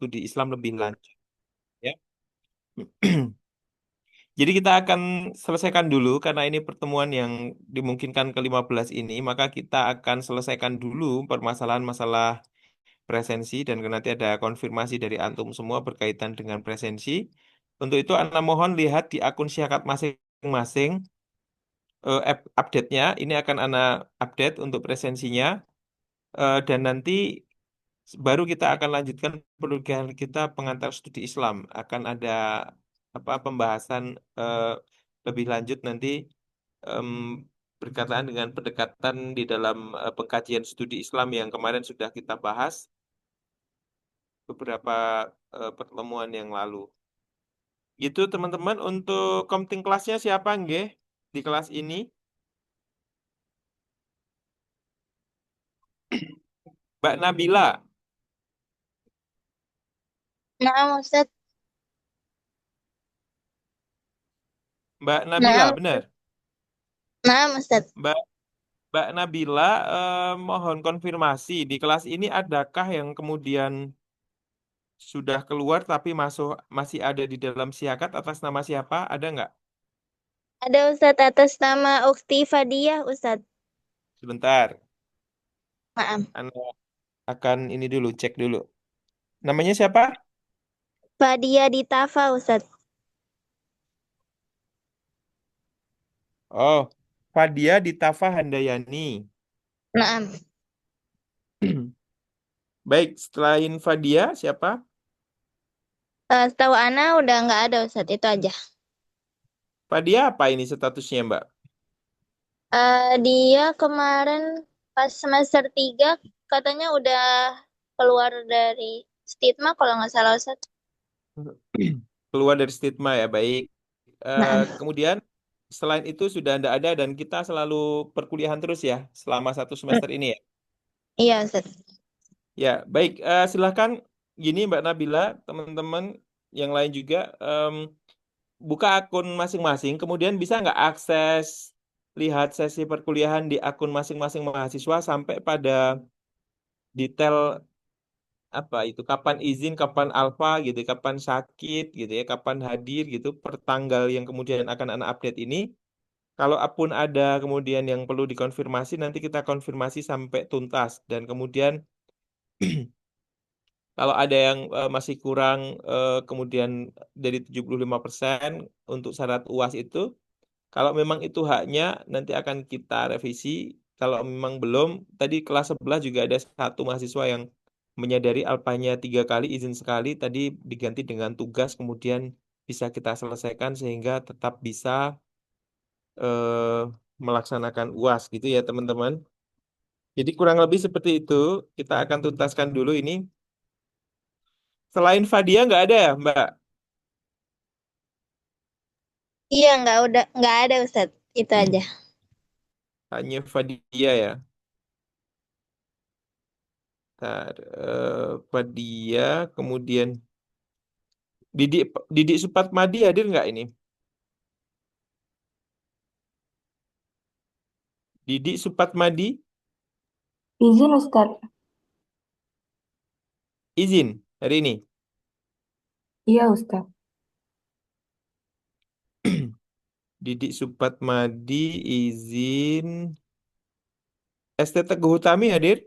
studi Islam lebih lanjut. Ya. Jadi kita akan selesaikan dulu karena ini pertemuan yang dimungkinkan ke-15 ini, maka kita akan selesaikan dulu permasalahan masalah presensi dan nanti ada konfirmasi dari antum semua berkaitan dengan presensi. Untuk itu Anda mohon lihat di akun Syakat masing-masing update-nya. Ini akan Anda update untuk presensinya. Dan nanti baru kita akan lanjutkan penelitian kita pengantar studi Islam. Akan ada apa pembahasan eh, lebih lanjut nanti em, berkaitan dengan pendekatan di dalam pengkajian studi Islam yang kemarin sudah kita bahas beberapa pertemuan yang lalu. Gitu teman-teman untuk komting kelasnya siapa nggih di kelas ini? Mbak Nabila. Nah, Ustaz. Mbak Nabila, Nah, benar? nah, Ustaz. Mbak Mbak Nabila, mohon konfirmasi di kelas ini adakah yang kemudian sudah keluar tapi masih ada di dalam siakat atas nama siapa? Ada nggak? Ada Ustaz atas nama Ukti Fadiah, Ustaz. Sebentar, Maaf. Anda akan ini dulu cek dulu. Namanya siapa? Fadiah Ditafa, Ustaz. Oh, Fadia Ditafa Handayani. Maaf. Baik, selain Fadia siapa? Setahu Ana udah nggak ada, Ustaz. Itu aja. Fadia apa ini statusnya, Mbak? Dia kemarin pas semester 3 katanya udah keluar dari stigma kalau nggak salah, Ustaz. Keluar dari stigma ya, baik. Maaf. Kemudian selain itu sudah tidak ada dan kita selalu perkuliahan terus ya selama 1 semester ini ya. Iya, Ustaz. Ya, baik. Silahkan gini Mbak Nabila, teman-teman yang lain juga buka akun masing-masing. Kemudian bisa nggak akses lihat sesi perkuliahan di akun masing-masing mahasiswa sampai pada detail apa itu kapan izin, kapan alfa gitu, kapan sakit gitu ya, kapan hadir gitu per tanggal yang kemudian akan anak update ini. Kalau pun ada kemudian yang perlu dikonfirmasi, nanti kita konfirmasi sampai tuntas. Dan kemudian kalau ada yang masih kurang, kemudian dari 75% untuk syarat UAS itu, kalau memang itu haknya, nanti akan kita revisi. Kalau memang belum, tadi kelas sebelah juga ada satu mahasiswa yang menyadari alpanya 3 kali, izin sekali, tadi diganti dengan tugas, kemudian bisa kita selesaikan sehingga tetap bisa eh, melaksanakan UAS gitu ya teman-teman. Jadi kurang lebih seperti itu. Kita akan tuntaskan dulu ini. Selain Fadia nggak ada ya, Mbak? Iya, nggak ada, Ustaz. Itu aja. Hanya Fadia ya. Ntar, Fadia, kemudian Didik Didik Supatmadi hadir nggak ini? Didik Supatmadi Izin Ustadz. izin hari ini. Iya Ustadz. Didik Supatmadi izin. ST Teguh Utami hadir?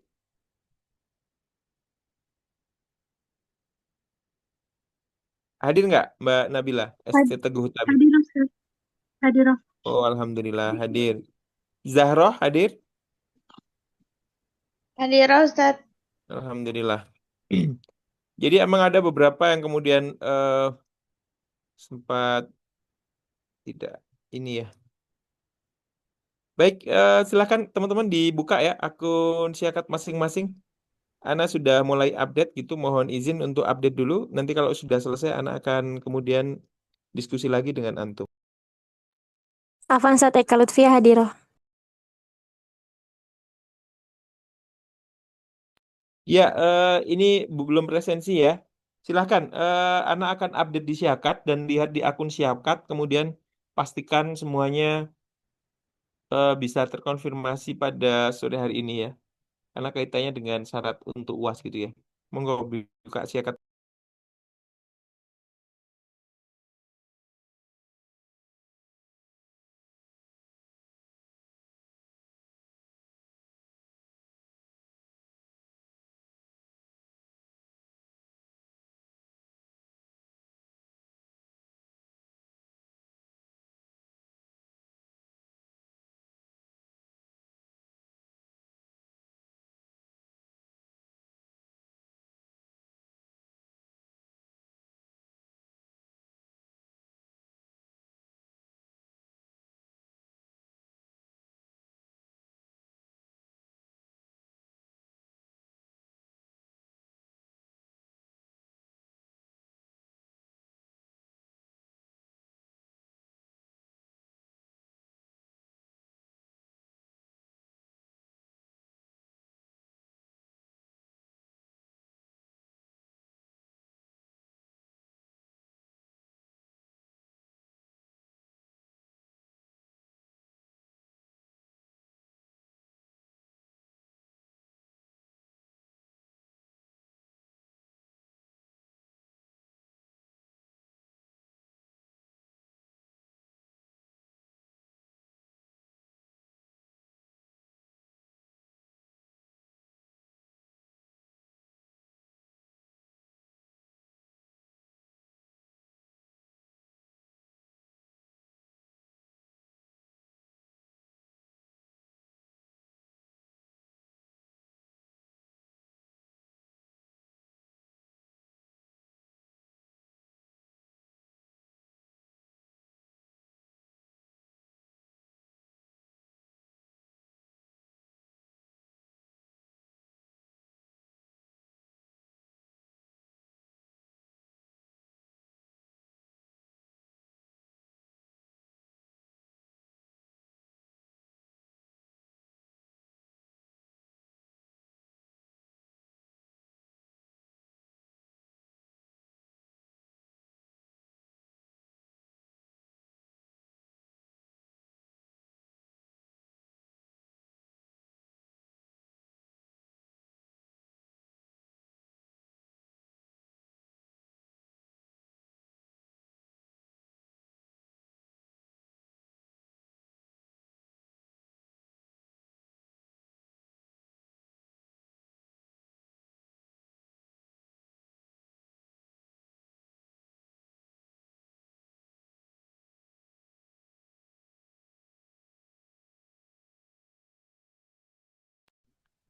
Hadir nggak Mbak Nabila? ST Had- Teguh Utami. Hadir Ustaz. Hadir. Oh, Alhamdulillah hadir. Zahroh hadir? Hadir, Ustaz. Alhamdulillah. Jadi emang ada beberapa yang kemudian sempat tidak ini ya. Baik, silakan teman-teman dibuka ya akun Syakat masing-masing. Ana sudah mulai update gitu, mohon izin untuk update dulu. Nanti kalau sudah selesai, Ana akan kemudian diskusi lagi dengan antum. Avanza Eka Lutfia hadiroh. Ya, ini belum presensi ya. Silahkan, Ana akan update di Syakat dan lihat di akun Syakat, kemudian pastikan semuanya bisa terkonfirmasi pada sore hari ini ya. Karena kaitannya dengan syarat untuk UAS gitu ya. Monggo buka Syakat.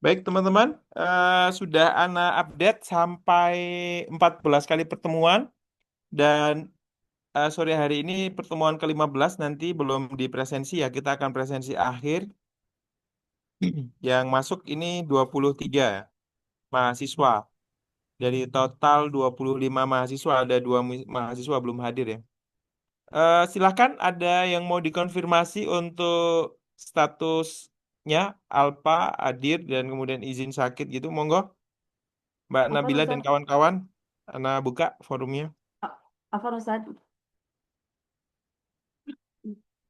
Baik, teman-teman, sudah Ana update sampai 14 kali pertemuan dan sore hari ini pertemuan ke-15 nanti belum dipresensi ya, kita akan presensi akhir. Yang masuk ini 23 mahasiswa. Dari total 25 mahasiswa, ada dua mahasiswa belum hadir ya. Silakan ada yang mau dikonfirmasi untuk statusnya Alpa, hadir, dan kemudian izin sakit gitu, monggo. Mbak Afwan Nabila dan Ustaz, kawan-kawan, Ana buka forumnya. Afwan Ustaz,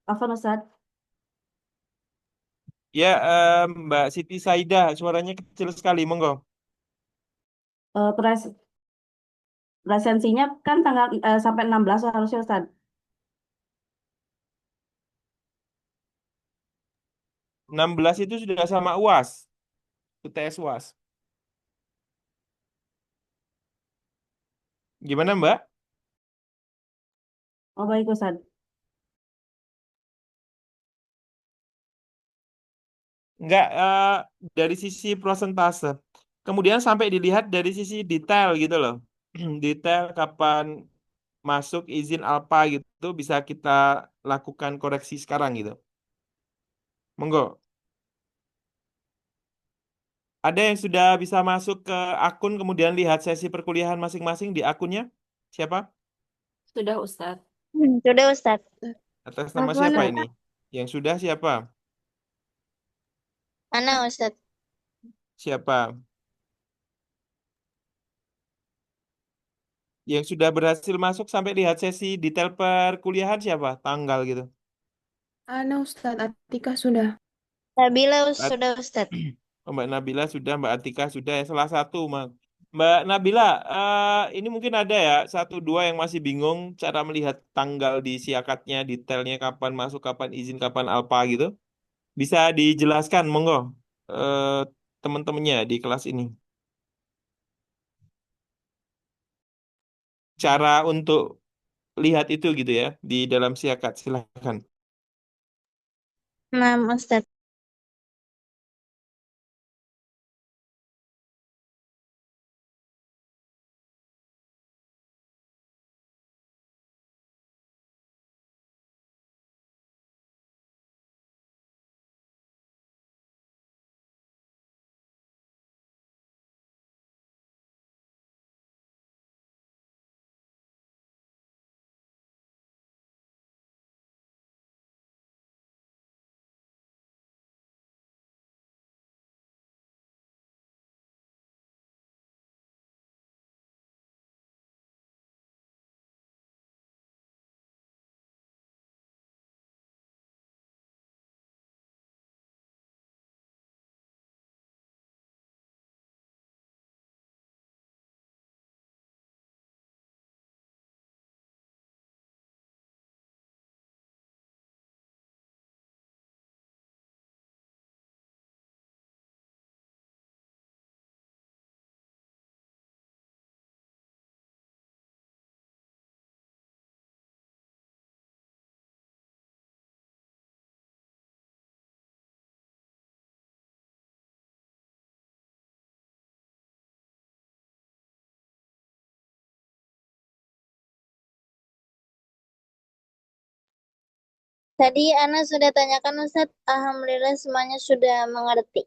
Afwan Ustaz. Ya, Mbak Siti Saida, suaranya kecil sekali, monggo. Eh, pres- Presensinya kan tanggal sampai 16 harusnya Ustaz. 16 itu sudah sama UAS, UTS UAS. Gimana, Mbak? Oh baik Ustaz. Enggak, dari sisi prosentase. Kemudian sampai dilihat dari sisi detail gitu loh. Detail kapan masuk izin Alpa gitu bisa kita lakukan koreksi sekarang gitu. Monggo. Ada yang sudah bisa masuk ke akun kemudian lihat sesi perkuliahan masing-masing di akunnya? Siapa? Sudah, Ustaz. Sudah Ustadz. Atas nama Afwan, siapa ini? Yang sudah siapa? Ana Ustadz. Siapa? Yang sudah berhasil masuk sampai lihat sesi detail perkuliahan siapa? Tanggal gitu. Ana Ustaz, Atika sudah. Nabila At- sudah Ustadz. Oh, Mbak Nabila sudah, Mbak Atika sudah, ya salah satu, Mbak Nabila, ini mungkin ada ya satu dua yang masih bingung cara melihat tanggal di siakatnya, detailnya kapan masuk, kapan izin, kapan alpa gitu. Bisa dijelaskan, monggo, eh, teman-temannya di kelas ini. Cara untuk lihat itu gitu ya di dalam siakat, silahkan. Nah, Ustadz. Tadi Ana sudah tanyakan Ustadz. Alhamdulillah semuanya sudah mengerti.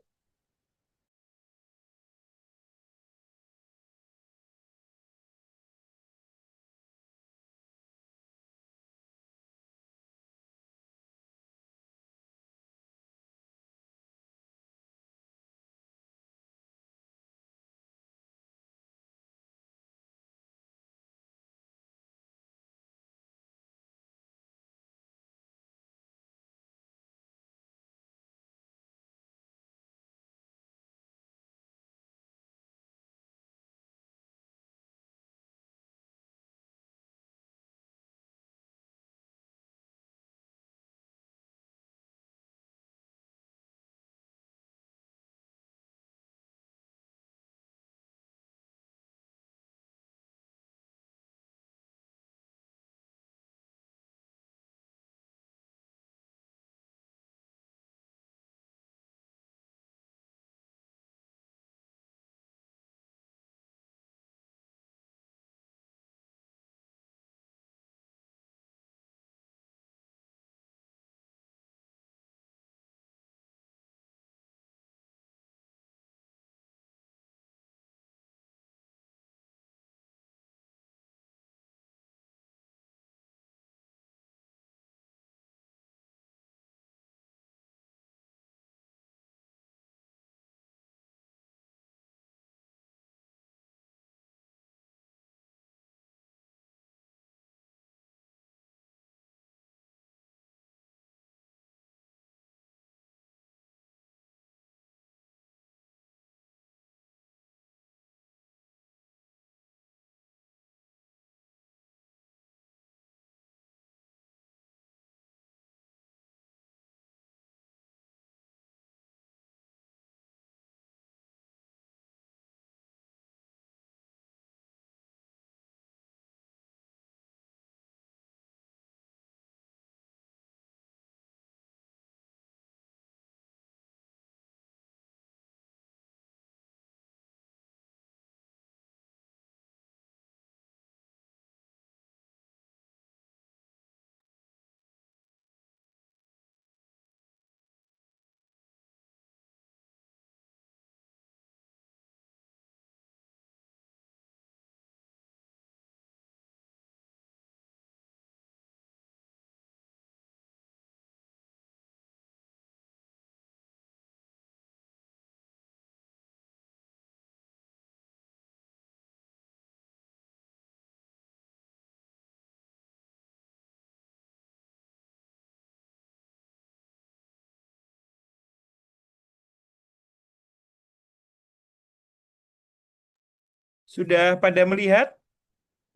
Sudah pada melihat?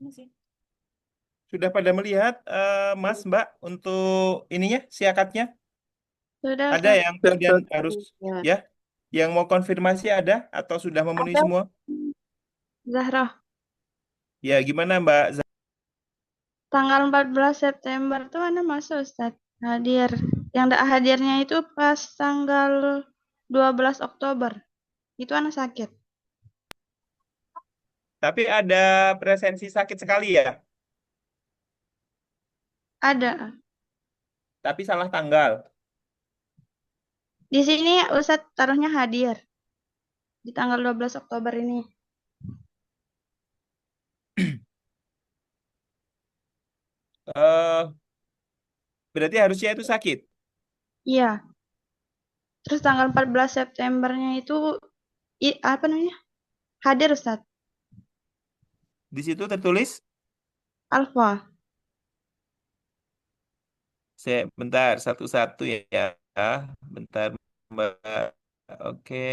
Ini sih. Sudah pada melihat, Mas, Mbak, untuk ininya, siakatnya? Sudah, Ada Ustaz. yang kemudian harus, Ya. ya, yang mau konfirmasi ada atau sudah memenuhi Ada semua? Zahra. Ya, gimana Mbak? Tanggal 14 September tuh Anda masuk, Ustaz. Hadir. Yang hadirnya itu pas tanggal 12 Oktober. Itu Anda sakit. Tapi ada presensi sakit sekali ya, Ada. tapi salah tanggal. Di sini Ustaz taruhnya hadir. Di tanggal 12 Oktober ini. eh Berarti harusnya itu sakit. Iya. Terus tanggal 14 Septembernya itu apa namanya? Hadir, Ustaz. Di situ tertulis, Alfa. saya bentar satu-satu ya. Bentar Mbak. Oke.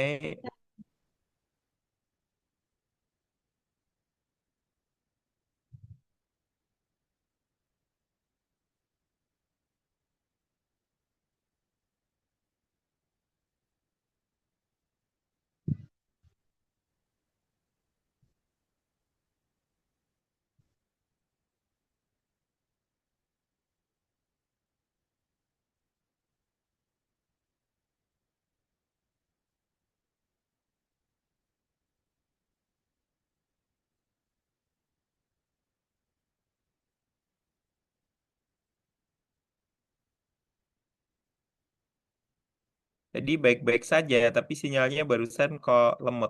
Jadi baik-baik saja, tapi sinyalnya barusan kok lemot.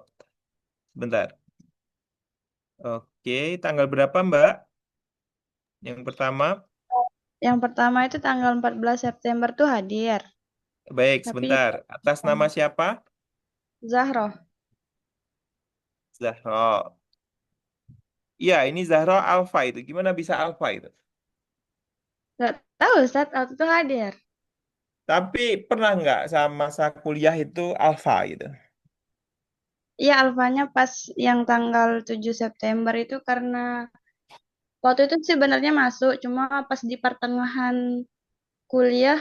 Bentar. Oke, tanggal berapa Mbak? Yang pertama, Yang pertama itu tanggal 14 September tuh hadir. baik Tapi sebentar. Atas nama siapa? Zahra. Zahro. Iya, ini Zahro Alfa itu. Gimana bisa Alfa itu? Gak tahu, Ustaz. Waktu itu hadir. Tapi pernah nggak sama masa kuliah itu Alfa gitu? Iya, alfanya pas yang tanggal 7 September itu karena waktu itu sebenarnya masuk, cuma pas di pertengahan kuliah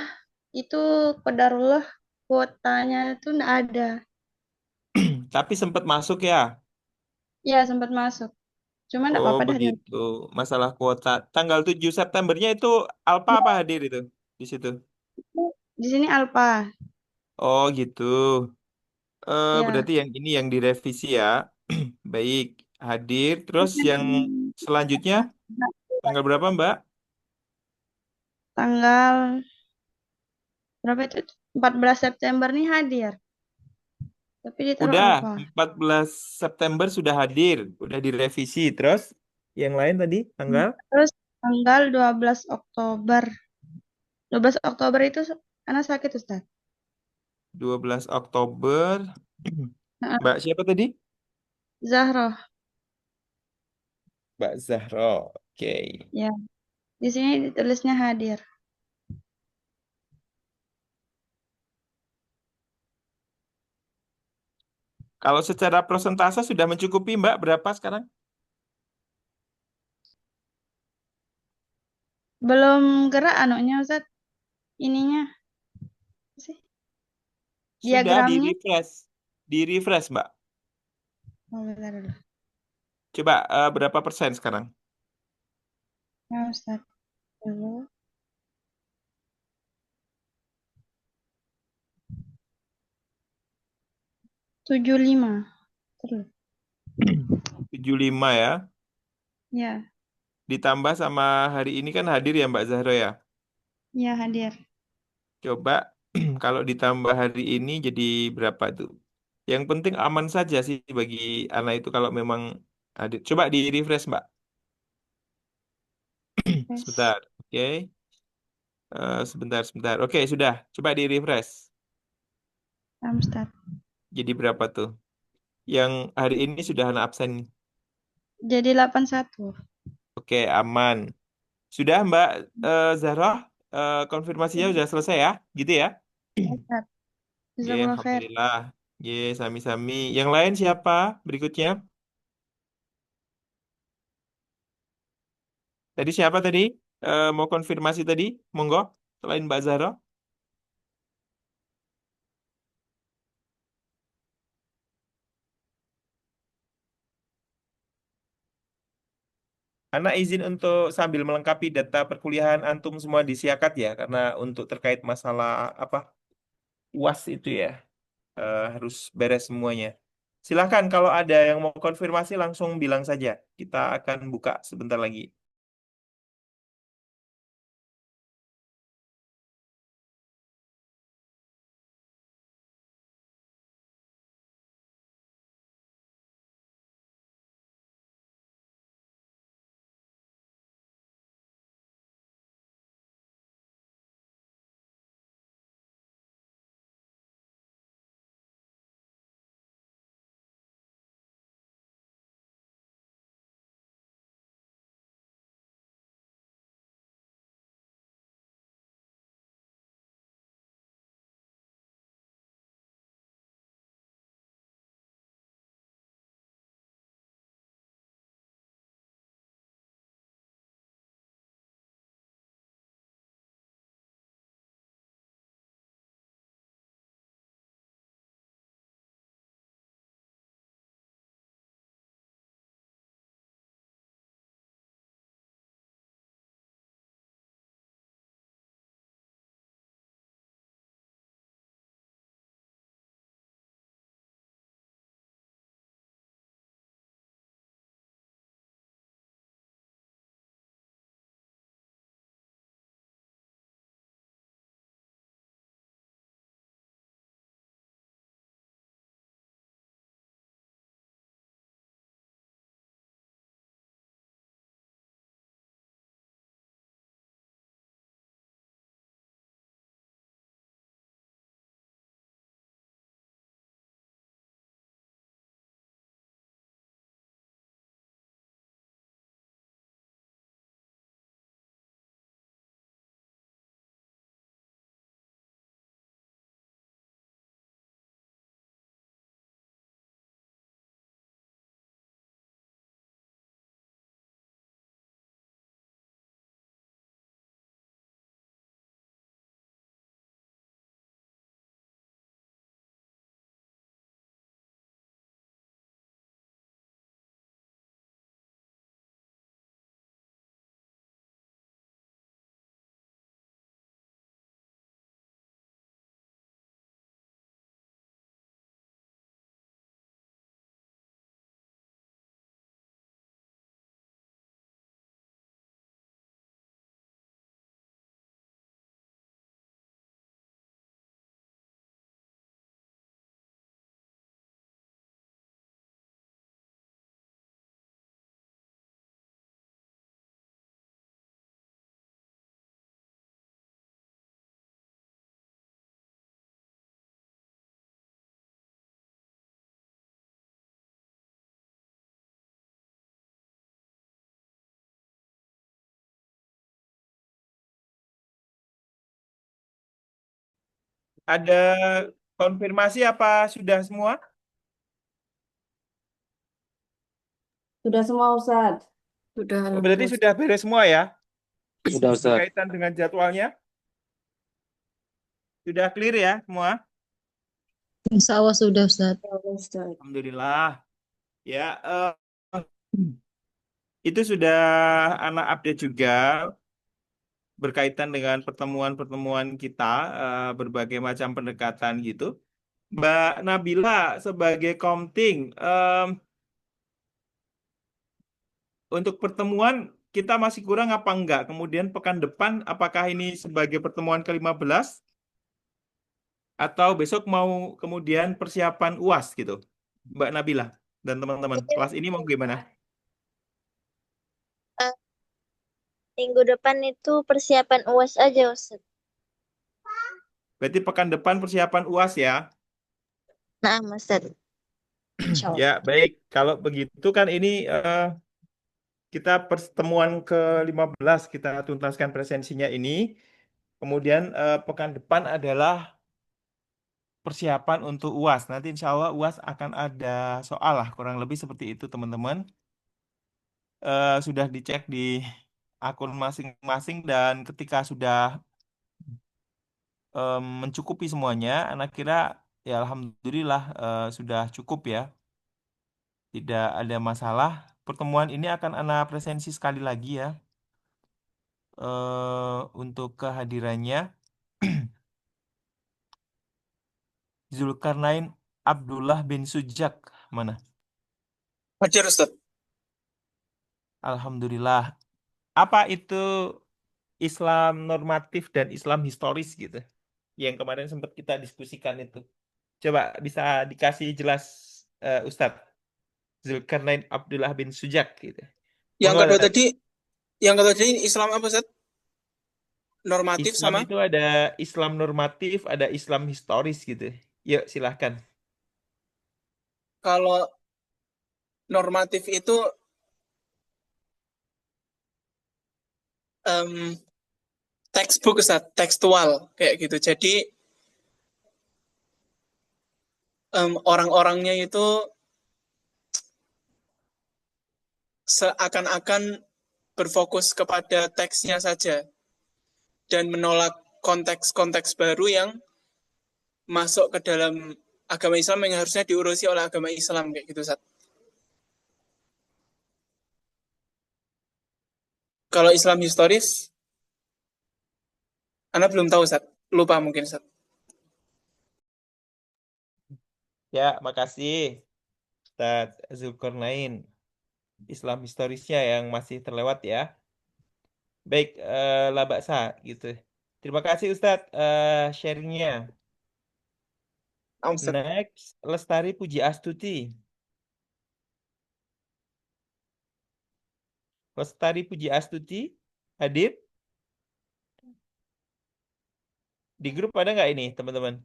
itu qadarullah kuotanya itu nggak ada. Tapi sempat masuk ya. Ya, sempat masuk. Cuma nggak Oh, apa-apa dah dia. begitu. Masalah kuota. Tanggal 7 Septembernya itu Alfa apa hadir itu di situ? Di sini alfa. Oh, gitu. Ya. Berarti yang ini yang direvisi ya. Baik, hadir. Terus yang selanjutnya tanggal berapa, Mbak? Tanggal berapa itu? 14 September nih hadir. Tapi ditaruh Udah, alfa. 14 September sudah hadir, udah direvisi. Terus yang lain tadi tanggal Terus tanggal 12 Oktober. 12 Oktober itu anak sakit, Ustaz. 12 Oktober. Nah, Mbak siapa tadi? Zahra. Mbak Zahro. Oke. Ya. Di sini ditulisnya hadir. Kalau secara persentase sudah mencukupi, Mbak, berapa sekarang? Belum gerak anunya, Ustaz. Ininya sih. Sudah di Diagramnya. refresh. Di refresh, Mbak. Oh, bentar dulu. Coba berapa persen sekarang? Ya, Ustaz. Dulu. 75. Terus. 75 ya. Ya. Ditambah sama hari ini kan hadir ya Mbak Zahro ya. Ya, hadir. Coba kalau ditambah hari ini jadi berapa tuh? Yang penting aman saja sih bagi anak itu kalau memang hadir. Coba di refresh Mbak. Tes. Sebentar. Oke. Sebentar, sebentar. Oke, sudah. Coba di refresh. Ya, Ustaz. Jadi berapa tuh? Yang hari ini sudah anak absen. Jadi 81. Oke, aman. Sudah Mbak Zahra, konfirmasinya sudah selesai ya? Gitu ya? Ustaz. Oke, Jazakallah khair. Alhamdulillah. Ye, sami-sami. Yang lain siapa berikutnya? Tadi siapa tadi? Mau konfirmasi tadi? Monggo, selain Mbak Zahra. Anak izin untuk sambil melengkapi data perkuliahan antum semua di Siakat ya, karena untuk terkait masalah apa UAS itu ya, harus beres semuanya. Silahkan kalau ada yang mau konfirmasi langsung bilang saja. Kita akan buka sebentar lagi. Ada konfirmasi apa sudah semua? Sudah semua Ustadz. Sudah, Oh, berarti Alhamdulillah. sudah beres semua ya? Sudah Ustaz. Berkaitan dengan jadwalnya? Sudah clear ya semua? Insya Allah sudah, Ustaz. Ustaz. Alhamdulillah. Ya, itu sudah anak update juga berkaitan dengan pertemuan-pertemuan kita, berbagai macam pendekatan gitu. Mbak Nabila sebagai komting, untuk pertemuan kita masih kurang apa enggak? Kemudian pekan depan apakah ini sebagai pertemuan ke-15 atau besok mau kemudian persiapan UAS gitu? Mbak Nabila dan teman-teman, kelas ini mau gimana? Eh, Minggu depan itu persiapan UAS aja, Ustaz. Berarti pekan depan persiapan UAS ya? Nah, Ustaz. Insya Allah. Ya, baik. Kalau begitu kan ini kita pertemuan ke-15 kita tuntaskan presensinya ini. Kemudian pekan depan adalah persiapan untuk UAS. Nanti insya Allah UAS akan ada soal lah, kurang lebih seperti itu teman-teman. Sudah dicek di akun masing-masing dan ketika sudah mencukupi semuanya, anak kira ya alhamdulillah sudah cukup ya, tidak ada masalah. Pertemuan ini akan anak presensi sekali lagi ya untuk kehadirannya Zulkarnain Abdullah bin Sujak mana? Hajar Ustaz. Alhamdulillah. Apa itu Islam normatif dan Islam historis gitu? Yang kemarin sempat kita diskusikan itu. Coba bisa dikasih jelas Ustadz Zulkarnain Abdullah bin Sujak gitu. Yang Monggo, kedua Ustadz. tadi, Islam apa Ustaz? Normatif Islam sama itu ada Islam normatif, ada Islam historis gitu. Yuk silahkan. kalau normatif itu em, textbook Ustaz, tekstual kayak gitu. Jadi orang-orangnya itu seakan-akan berfokus kepada teksnya saja dan menolak konteks-konteks baru yang masuk ke dalam agama Islam yang harusnya diurusi oleh agama Islam kayak gitu Ustaz. Kalau Islam historis, Anda belum tahu Ustaz. Lupa mungkin Ustaz. Ya, makasih Ustadz Zulkarnain. Islam historisnya yang masih terlewat ya. Baik, Labaksa gitu. Terima kasih Ustadz sharingnya. Ustaz. Next, Lestari Puji Astuti. Lestari Puji Astuti, hadir? Di grup ada nggak ini, teman-teman?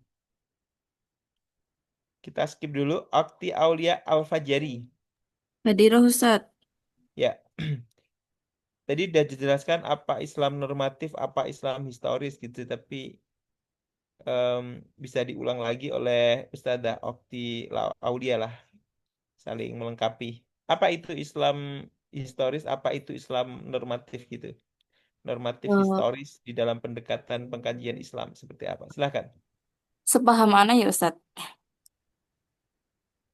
Kita skip dulu. Akti Aulia Al-Fajari. Hadirah Ustadz. Ya. Tadi udah dijelaskan apa Islam normatif, apa Islam historis gitu. Tapi bisa diulang lagi oleh Ustazah Okti Aulia lah. Saling melengkapi. Apa itu Islam historis, apa itu Islam normatif gitu. Normatif Eh, historis di dalam pendekatan pengkajian Islam seperti apa? Silahkan. Sepaham mana ya Ustadz?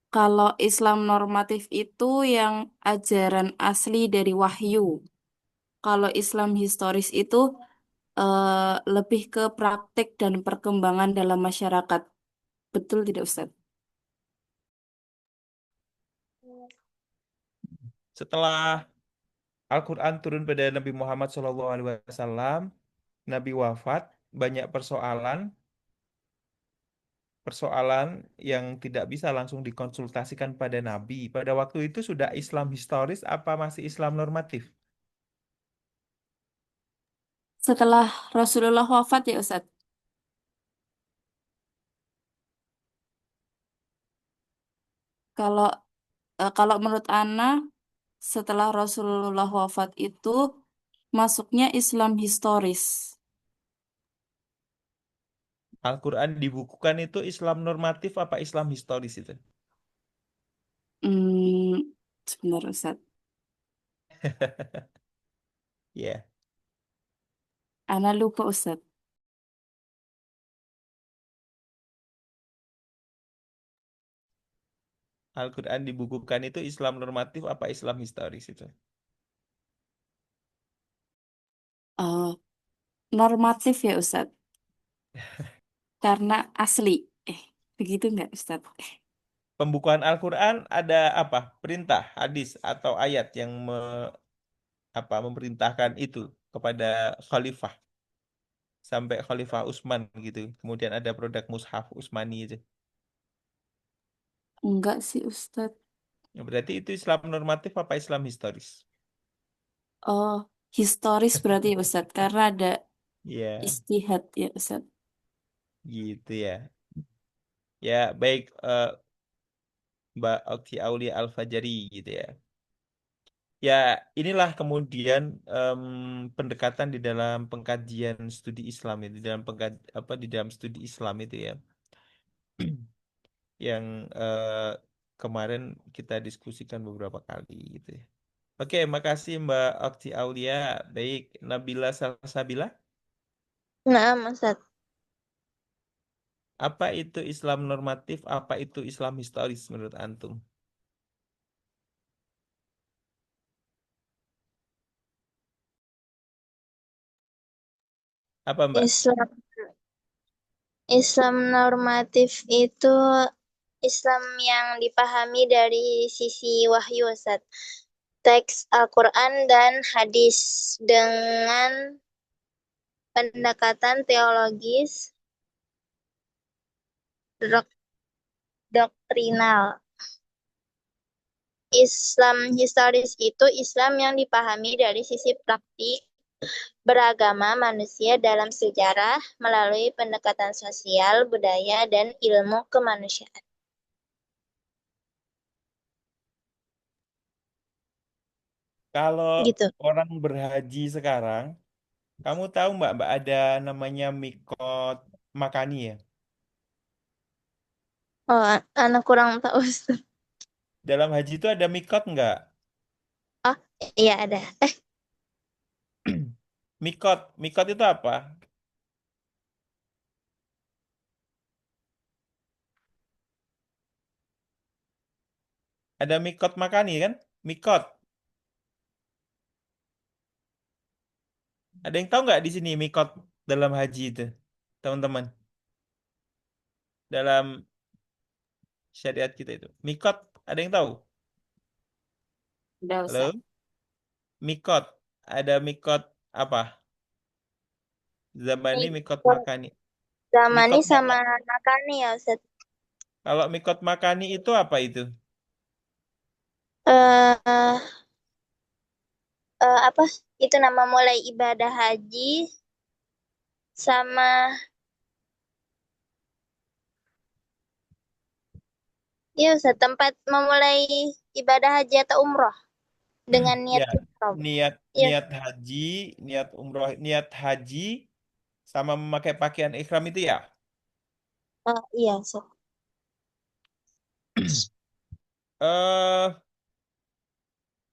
Kalau Islam normatif itu yang ajaran asli dari wahyu. Kalau Islam historis itu lebih ke praktik dan perkembangan dalam masyarakat. Betul tidak Ustadz? Setelah Al-Quran turun pada Nabi Muhammad SAW, Nabi wafat, banyak persoalan yang tidak bisa langsung dikonsultasikan pada Nabi. Pada waktu itu sudah Islam historis apa masih Islam normatif? Setelah Rasulullah wafat ya Ustadz? Kalau kalau menurut Ana, setelah Rasulullah wafat itu masuknya Islam historis. Al-Quran dibukukan itu Islam normatif apa Islam historis itu? Hmm, sebentar Ustadz. Ya, Ana lupa Ustadz. Al-Quran dibukukan itu Islam normatif apa Islam historis itu? Eh, Normatif ya Ustadz. Karena asli. Eh, begitu nggak Ustadz? Pembukuan Al-Quran ada apa? Perintah, hadis, atau ayat yang memerintahkan itu kepada khalifah sampai Khalifah Utsman gitu. Kemudian ada produk mushaf Utsmani itu. Enggak sih Ustadz. Ya, berarti itu Islam normatif apa Islam historis? Oh, historis berarti ya Ustadz. Karena ada Ya, istihad ya Ustadz. gitu ya. Ya, baik Mbak Oki Aulia Al-Fajari gitu ya. Ya, inilah kemudian pendekatan di dalam pengkajian studi Islam itu, di dalam studi Islam itu ya, yang kemarin kita diskusikan beberapa kali gitu ya. Oke, makasih Mbak Okti Aulia. Baik, Nabila Salsabila. Nah, Ustaz. Apa itu Islam normatif? Apa itu Islam historis menurut antum? Apa Mbak? Islam Islam normatif itu Islam yang dipahami dari sisi wahyu, Ustaz. Teks Al-Quran dan hadis dengan pendekatan teologis doktrinal. Islam historis itu Islam yang dipahami dari sisi praktik beragama manusia dalam sejarah melalui pendekatan sosial, budaya, dan ilmu kemanusiaan. Kalau Gitu. orang berhaji sekarang, kamu tahu Mbak ada namanya mikot makani ya? Oh, anak kurang tahu. Dalam haji itu ada mikot nggak? Oh, iya ada. Mikot itu apa? Ada mikot makani kan? Mikot. Ada yang tahu nggak di sini mikot dalam haji itu, teman-teman? Dalam syariat kita itu. Mikot, ada yang tahu? Udah, Halo? Ustaz. Mikot. Ada mikot apa? Zamani mikot makani. Zamani Mikot sama makani. Nakani ya, Ustaz. Kalau mikot makani itu apa itu? Eh, apa? Itu nama mulai ibadah haji sama ya Ustaz, tempat memulai ibadah haji atau umroh dengan niat Ya, ihram. niat Iya, niat haji, niat umroh, niat haji sama memakai pakaian ihram itu ya. iya, Ustaz. Eh,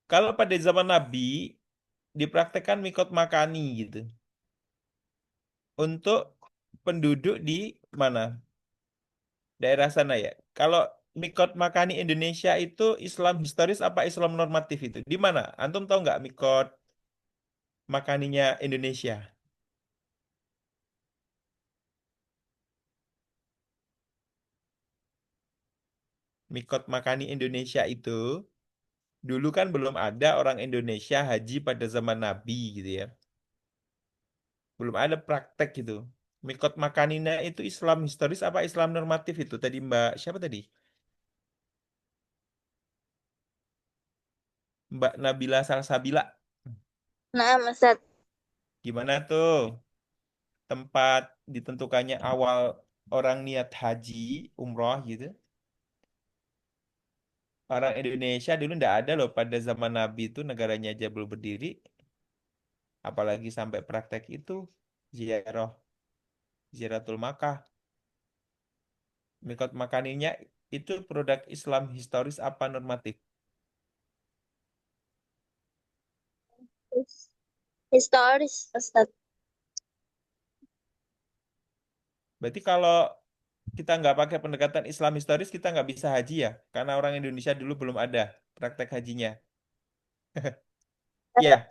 kalau pada zaman Nabi dipraktekkan mikot makani gitu untuk penduduk di mana? Daerah sana ya. Kalau mikot makani Indonesia itu Islam historis apa Islam normatif itu? Di mana? Antum tahu nggak mikot makaninya Indonesia? Mikot makani Indonesia itu dulu kan belum ada orang Indonesia haji pada zaman Nabi gitu ya. Belum ada praktek gitu. Mikot makanina itu Islam historis apa Islam normatif itu? Tadi Mbak siapa tadi? Mbak Nabila Salsabila. Nah, Ustaz. Gimana tuh tempat ditentukannya awal orang niat haji, umroh gitu? Orang Indonesia dulu ndak ada loh pada zaman Nabi itu negaranya aja belum berdiri. Apalagi sampai praktek itu ziarah, ziaratul Makkah. Mikot makaninya itu produk Islam historis apa normatif? Historis, Ustaz. Berarti kalau kita nggak pakai pendekatan Islam historis, kita nggak bisa haji ya? Karena orang Indonesia dulu belum ada praktek hajinya. Ya,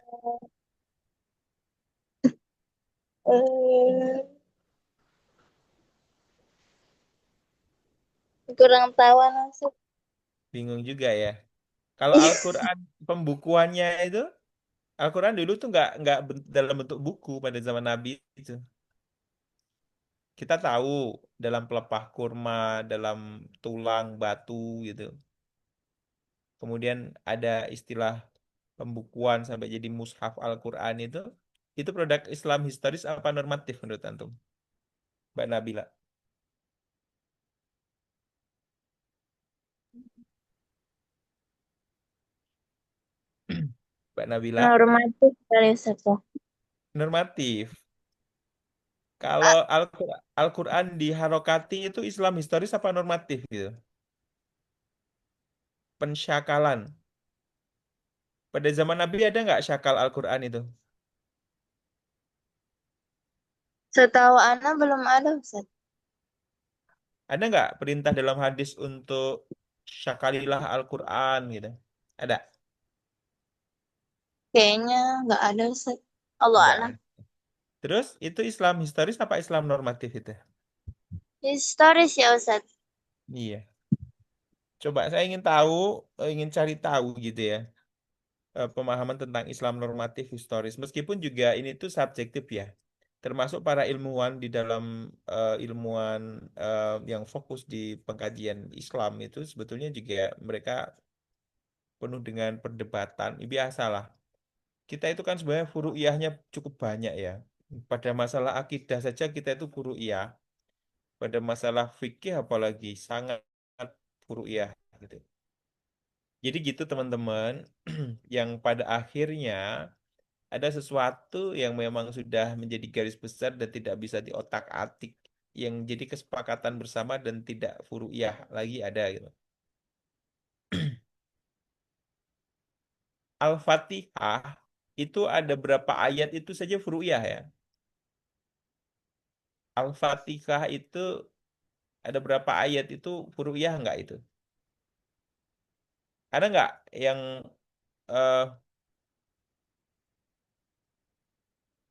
Eh, kurang tahu, Ustaz. bingung juga ya. Kalau Al-Quran pembukuannya itu, Al-Quran dulu tuh nggak dalam bentuk buku pada zaman Nabi itu. Kita tahu dalam pelepah kurma, dalam tulang batu gitu. Kemudian ada istilah pembukuan sampai jadi mushaf Al-Quran itu produk Islam historis apa normatif menurut antum, Mbak Nabila? Mbak Nabila, Normatif kali, Ustaz. Ya. normatif. Kalau Al-Quran diharokati itu Islam historis apa normatif gitu? Pensyakalan. Pada zaman Nabi ada nggak syakal Al-Quran itu? Setahu Ana belum ada, Ustaz. Ada nggak perintah dalam hadis untuk syakalilah Al-Quran gitu? Ada? Kayaknya nggak ada, Ustaz. Allah Nggak alam. ada. Terus itu Islam historis apa Islam normatif itu? Historis ya, Ustaz. Iya. Coba saya ingin tahu, ingin cari tahu gitu ya, pemahaman tentang Islam normatif historis. Meskipun juga ini tuh subjektif ya. Termasuk para ilmuwan di dalam ilmuwan yang fokus di pengkajian Islam itu sebetulnya juga mereka penuh dengan perdebatan. Biasalah. Kita itu kan sebenarnya furu'iyahnya cukup banyak ya. Pada masalah akidah saja kita itu furu'iyah. Pada masalah fikih apalagi sangat furu'iyah gitu. Jadi gitu teman-teman, yang pada akhirnya ada sesuatu yang memang sudah menjadi garis besar dan tidak bisa diotak-atik, yang jadi kesepakatan bersama dan tidak furu'iyah lagi ada gitu. Al-Fatihah itu ada berapa ayat itu saja furu'iyah ya. Al-Fatihah itu ada berapa ayat itu furu'iyah enggak itu? Ada nggak yang eh,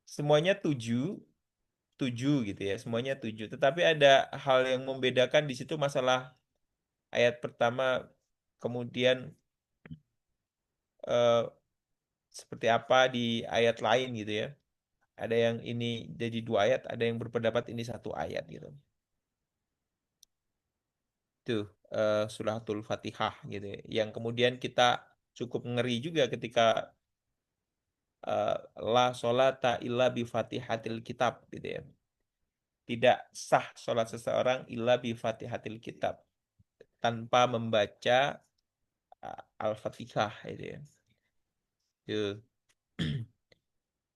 semuanya tujuh, tujuh gitu ya, semuanya tujuh. Tetapi ada hal yang membedakan di situ masalah ayat pertama, kemudian eh, seperti apa di ayat lain gitu ya. Ada yang ini jadi dua ayat, ada yang berpendapat ini satu ayat gitu. Itu suratul Fatihah gitu ya. Yang kemudian kita cukup ngeri juga ketika eh, la sholata illa bi fatihatil kitab gitu ya. Tidak sah sholat seseorang illa bi fatihatil kitab tanpa membaca Al-Fatihah itu ya. Itu.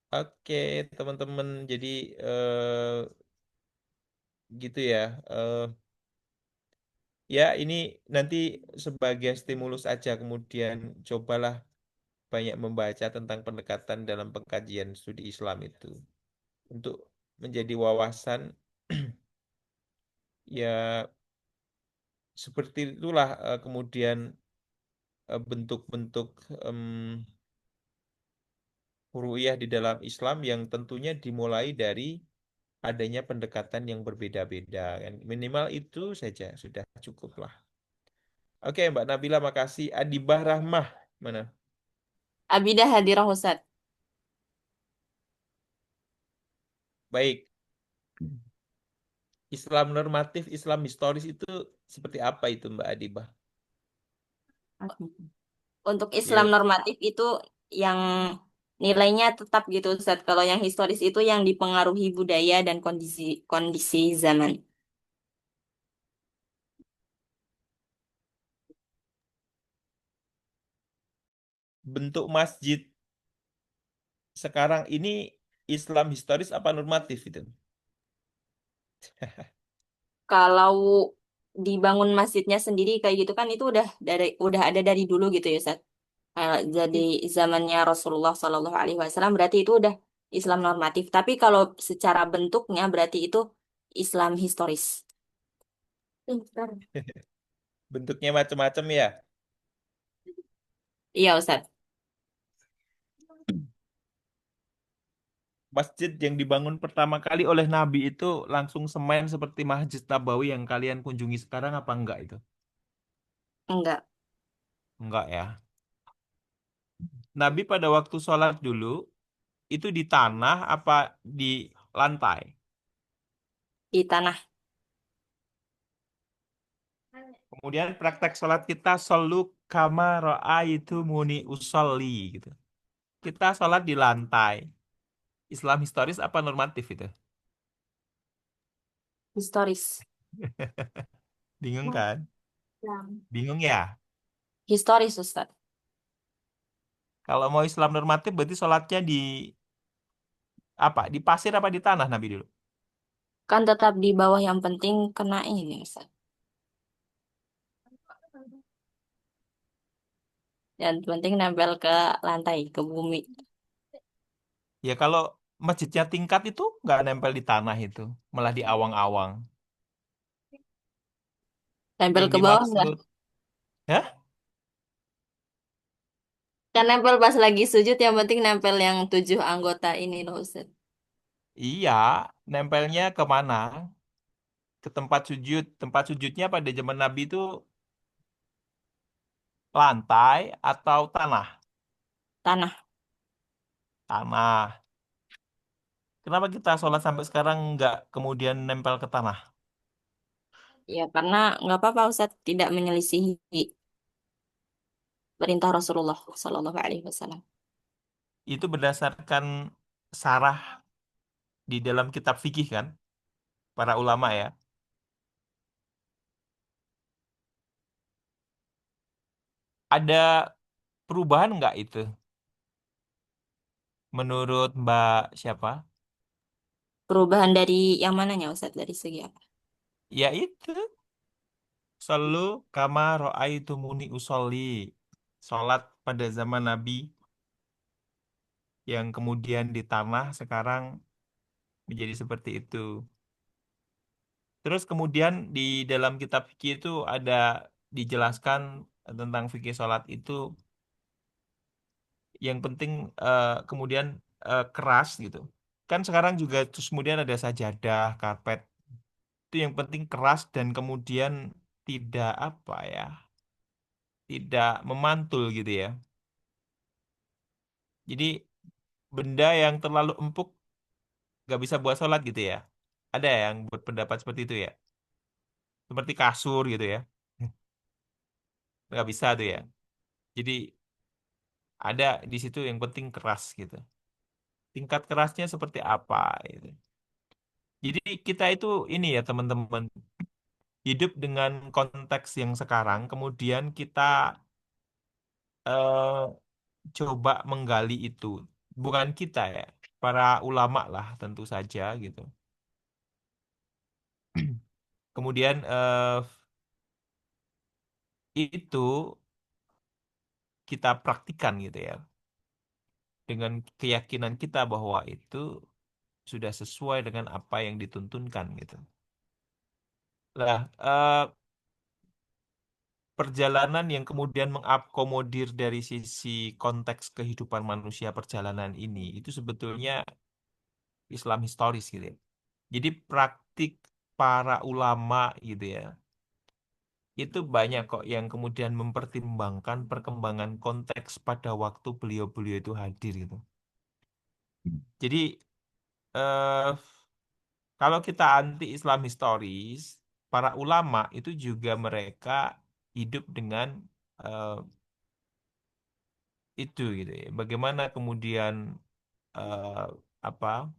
Oke, teman-teman. Jadi gitu ya. Ya, ini nanti sebagai stimulus aja kemudian cobalah banyak membaca tentang pendekatan dalam pengkajian studi Islam itu untuk menjadi wawasan ya seperti itulah kemudian bentuk-bentuk ru'yah di dalam Islam yang tentunya dimulai dari adanya pendekatan yang berbeda-beda kan. Minimal itu saja sudah cukup lah. Oke, Mbak Nabila makasih. Adibah Rahmah mana? Abidah hadirah Ustaz. Baik. Islam normatif, Islam historis itu seperti apa itu Mbak Adibah? Untuk Islam Ya, normatif itu yang nilainya tetap gitu Ustaz. Kalau yang historis itu yang dipengaruhi budaya dan kondisi kondisi zaman. bentuk masjid sekarang ini Islam historis apa normatif itu? Kalau dibangun masjidnya sendiri kayak gitu kan itu udah ada dari dulu gitu ya Ustaz. Jadi zamannya Rasulullah Shallallahu Alaihi Wasallam berarti itu udah Islam normatif. Tapi kalau secara bentuknya berarti itu Islam historis. Bentar. Bentuknya macam-macam ya. Iya Ustaz. Masjid yang dibangun pertama kali oleh Nabi itu langsung semen seperti Masjid Nabawi yang kalian kunjungi sekarang apa enggak itu? Enggak. Enggak ya. Nabi pada waktu sholat dulu itu di tanah apa di lantai? Di tanah. Kemudian praktek sholat kita solu kama itu muni usolli gitu. Kita sholat di lantai. Islam historis apa normatif itu? Historis. Bingung kan? Ya. Bingung ya? Historis Ustaz. Kalau mau Islam normatif berarti sholatnya di apa? Di pasir apa di tanah Nabi dulu? Kan tetap di bawah yang penting kena ini Ustaz. Yang penting nempel ke lantai, ke bumi. Ya kalau masjidnya tingkat itu nggak nempel di tanah itu, malah di awang-awang. Nempel Yang ke bawah enggak? dimaksud, ya? Kan nempel pas lagi sujud, yang penting nempel yang 7 anggota ini loh, Ustaz. Iya, nempelnya kemana? Ke tempat sujud. Tempat sujudnya pada zaman Nabi itu lantai atau tanah? Tanah. Tanah. Kenapa kita sholat sampai sekarang nggak kemudian nempel ke tanah? Ya karena nggak apa-apa Ustaz, tidak menyelisihi perintah Rasulullah Sallallahu Alaihi Wasallam. Itu berdasarkan sarah di dalam kitab fikih kan, para ulama ya. Ada perubahan nggak itu menurut Mbak siapa? Perubahan dari yang mananya Ustaz, dari segi apa? Ya itu, selalu kama ro'aitumuni usolli. Sholat pada zaman Nabi yang kemudian di tanah sekarang menjadi seperti itu. Terus kemudian di dalam kitab fikih itu ada dijelaskan tentang fikih sholat itu yang penting kemudian keras gitu. Kan sekarang juga terus kemudian ada sajadah, karpet. Itu yang penting keras dan kemudian tidak apa ya, tidak memantul gitu ya. Jadi benda yang terlalu empuk nggak bisa buat sholat gitu ya. Ada yang berpendapat seperti itu ya. Seperti kasur gitu ya. Nggak bisa tuh ya. Jadi ada di situ yang penting keras gitu. Tingkat kerasnya seperti apa gitu. Jadi kita itu ini ya teman-teman, hidup dengan konteks yang sekarang, kemudian kita eh, coba menggali itu. Bukan kita ya, para ulama lah tentu saja gitu. Kemudian itu kita praktikkan gitu ya, dengan keyakinan kita bahwa itu sudah sesuai dengan apa yang dituntunkan gitu. Lah, perjalanan yang kemudian mengakomodir dari sisi konteks kehidupan manusia perjalanan ini itu sebetulnya Islam historis gitu ya. Jadi praktik para ulama gitu ya. Itu banyak kok yang kemudian mempertimbangkan perkembangan konteks pada waktu beliau-beliau itu hadir gitu. Jadi eh, kalau kita anti Islam historis, para ulama itu juga mereka hidup dengan eh, itu gitu ya. Bagaimana kemudian eh, apa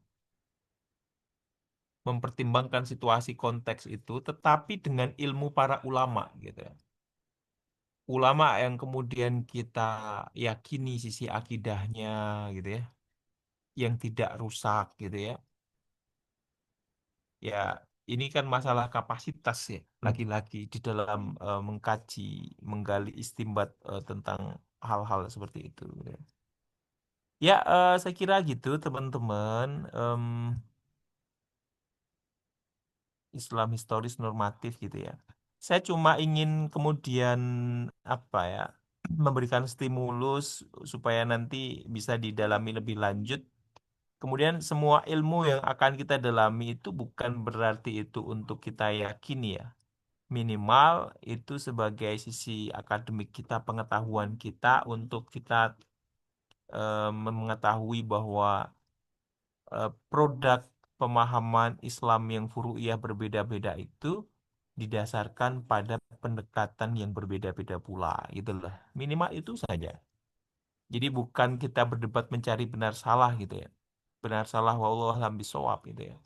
mempertimbangkan situasi konteks itu, tetapi dengan ilmu para ulama gitu ya. Ulama yang kemudian kita yakini sisi akidahnya gitu ya, yang tidak rusak gitu ya. Ya, ini kan masalah kapasitas ya, lagi-lagi di dalam mengkaji, menggali istimbat tentang hal-hal seperti itu, gitu ya. Ya, saya kira gitu teman-teman. Islam historis normatif gitu ya. Saya cuma ingin kemudian apa ya, memberikan stimulus supaya nanti bisa didalami lebih lanjut. Kemudian semua ilmu yang akan kita dalami itu bukan berarti itu untuk kita yakini ya. Minimal itu sebagai sisi akademik kita, pengetahuan kita untuk kita mengetahui bahwa produk pemahaman Islam yang furu'iyah berbeda-beda itu didasarkan pada pendekatan yang berbeda-beda pula, itulah. Minimal itu saja. Jadi bukan kita berdebat mencari benar salah gitu ya. Benar salah wallahu a'lam bishawab gitu ya.